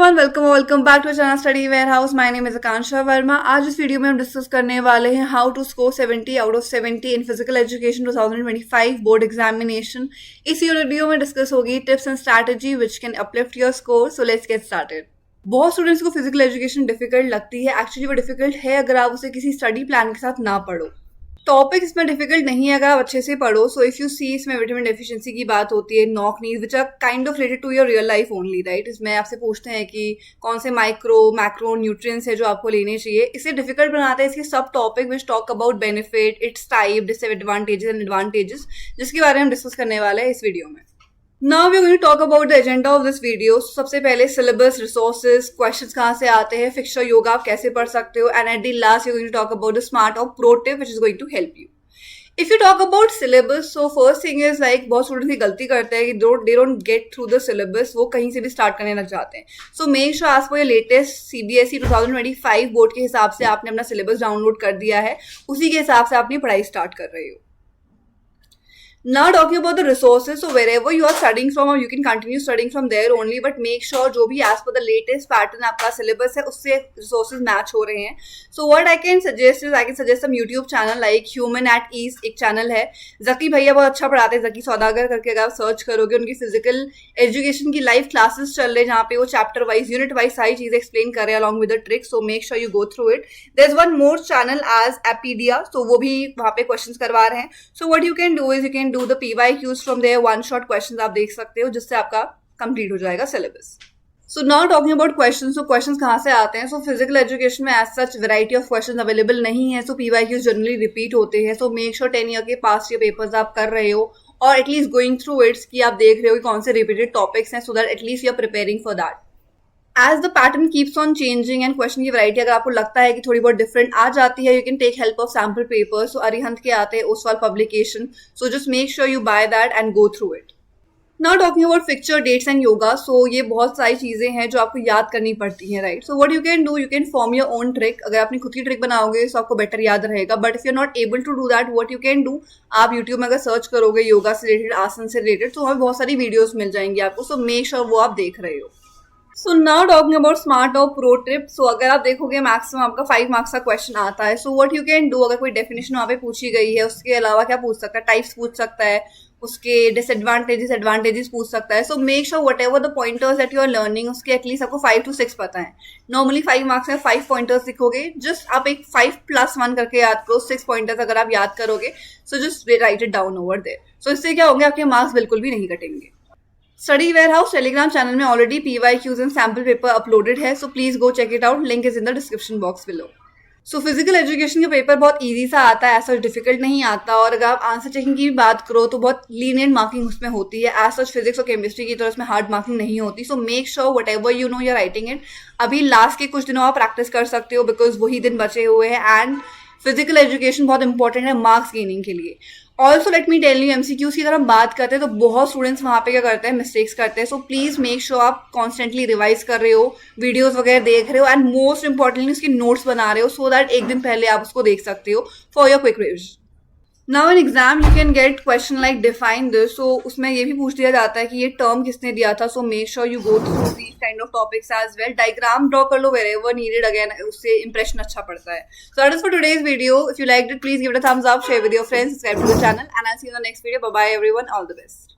Everyone, welcome back to channel Study Warehouse. My name is Akanksha Verma. आज इस video में हम डिस्कस करने वाले हैं how to score 70 out of 70 in physical education 2025 board examination. इस वीडियो में डिस्कस होगी tips and strategy which can uplift your score. So let's get started. बहुत स्टूडेंट्स को फिजिकल एजुकेशन डिफिकल्ट लगती है। एक्चुअली वो डिफिकल्ट है अगर आप उसे किसी स्टडी प्लान के साथ ना पढ़ो। टॉपिक इसमें डिफिकल्ट नहीं है अगर आप अच्छे से पढ़ो। सो इफ यू सी, इसमें विटामिन डेफिशिएंसी की बात होती है, knock need which are kind of related to your real life only, right. इसमें आपसे पूछते हैं कि कौन से माइक्रो मैक्रो न्यूट्रिएंट्स है जो आपको लेने चाहिए। इसे डिफिकल्ट बनाते हैं इसके सब topic which talk about benefit, it's type, disadvantages and advantages, जिसके बारे में हम डिस्कस करने वाले हैं इस वीडियो में। Now we're going to talk about the agenda of this video. So, सबसे पहले syllabus, resources, questions कहाँ से आते हैं, fixture yoga आप कैसे पढ़ सकते हो, and at the last we're going to talk about the smart or pro tip which is going to help you. If you talk about syllabus, so first thing is like बहुत students की गलती करते हैं कि they don't get through the syllabus, वो कहीं से भी start करने लग जाते हैं। So make sure as per your latest CBSE 2025 board के हिसाब से आपने अपना syllabus डाउनलोड कर दिया है, उसी के हिसाब से अपनी पढ़ाई start कर रहे हो। Now talking about the resources, so wherever you are studying from, or you can continue studying from there only, but make sure जो भी as per the latest pattern आपका syllabus है उससे resources match हो रहे हैं। So what I can suggest is I can suggest some YouTube channel like Human at Ease, एक channel है। जकी भैया बहुत अच्छा पढ़ाते हैं, जकी सौदागर करके अगर आप सर्च करोगे, उनकी फिजिकल एजुकेशन की लाइव क्लासेस चल रहे हैं जहाँ पे वो चैप्टर वाइज, यूनिट वाइज सारी चीजें एक्सप्लेन कर रहे हैं along with the tricks, so make sure you go through it. There's one more channel as Appedia, so वो भी वहाँ पे questions करवा रहे हैं। So what you can do is you can do the PYQs from there, one shot questions आप देख सकते हो जिससे आपका कंप्लीट हो जाएगा syllabus. So now talking about questions, तो क्वेश्चंस कहाँ से आते हैं। सो फिजिकल एजुकेशन में as such variety of questions available नहीं है। सो PYQs जनरली रिपीट होते हैं। सो मेक श्योर 10 ईयर के पास्ट ईयर पेपर्स आप कर रहे हो और एटलीस्ट गोइंग थ्रू इट्स कि आप देख रहे हो कि कौन से रिपीटेड टॉपिक्स हैं, so that at least you are preparing for that. As the pattern keeps on changing and question की वैरायटी अगर आपको लगता है कि थोड़ी बहुत डिफरेंट आ जाती है, you can take help of sample papers. So Arihant के आते हैं Oswaal publication, so just make sure you buy that and go through it. Now talking about fixture dates and yoga, so ये बहुत सारी चीजें हैं जो आपको याद करनी पड़ती हैं, right. So what you can do, you can form your own trick. अगर अपनी खुद की ट्रिक बनाओगे तो आपको बेटर याद रहेगा, but if you are not able to do that, what you can do, आप यूट्यूब में अगर सर्च करोगे योगा से रिलेटेड, आसन से रिलेटेड, तो वहाँ बहुत सारी वीडियोज मिल जाएंगी आपको। सो मेक श्योर वो आप देख रहे हो। सो नाउ टॉकिंग अबाउट स्मार्ट और प्रो टिप, सो अगर आप देखोगे मैक्सिमम आपका 5 मार्क्स का क्वेश्चन आता है। So what you can do, अगर कोई डेफिनेशन वहाँ पे पूछी गई है, उसके अलावा क्या पूछ सकता है, टाइप्स पूछ सकता है, उसके डिसएडवांटेजेस एडवांटेजेस पूछ सकता है। So make sure whatever the pointers that you are learning, उसके एटलीस्ट आपको 5 to 6 पता है। नॉर्मली 5 मार्क्स में 5 पॉइंटर्स लिखोगे, जस्ट आप एक 5+1 करके याद करो। 6 पॉइंटर्स अगर आप याद करोगे, so just write it down over there. So इससे क्या होंगे, आपके मार्क्स बिल्कुल भी नहीं कटेंगे। Study Warehouse Telegram channel में already PYQs and sample paper uploaded है, so please go check it out, link is in the description box below. So physical education का पेपर बहुत इजी सा आता है, ऐसा डिफिकल्ट नहीं आता। और अगर आप आंसर चेकिंग की भी बात करो तो बहुत लीनियंट मार्किंग उसमें होती है। एज सच फिजिक्स और केमिस्ट्री की तरह उसमें हार्ड मार्किंग नहीं होती। So make sure whatever you know you are writing it. अभी लास्ट के कुछ दिनों आप प्रैक्टिस कर सकते हो बिकॉज वही दिन बचे हुए हैं, एंड फिजिकल एजुकेशन बहुत इंपॉर्टेंट है मार्क्स गेनिंग के लिए। Also let me tell you, MCQs की अगर हम बात करते हैं तो बहुत स्टूडेंट्स वहाँ पे क्या करते हैं, मिस्टेक्स करते हैं। सो प्लीज मेक श्योर आप कॉन्स्टेंटली रिवाइज कर रहे हो, वीडियोस वगैरह देख रहे हो, एंड मोस्ट इंपॉर्टेंटली उसकी नोट्स बना रहे हो, सो दैट एक दिन पहले आप उसको देख सकते हो for your quick revision. Now in exam you can get question like define this, so उसमें ये भी पूछ दिया जाता है कि ये टर्म किसने दिया था। So make sure you go through these kind of topics as well. Diagram draw कर लो wherever needed, अगेन उससे इंप्रेशन अच्छा पड़ता है। So that is for today's video. If you liked it, please give it a thumbs up, share with your friends, subscribe to the channel, and I see you in the next video. Bye bye everyone, all the best.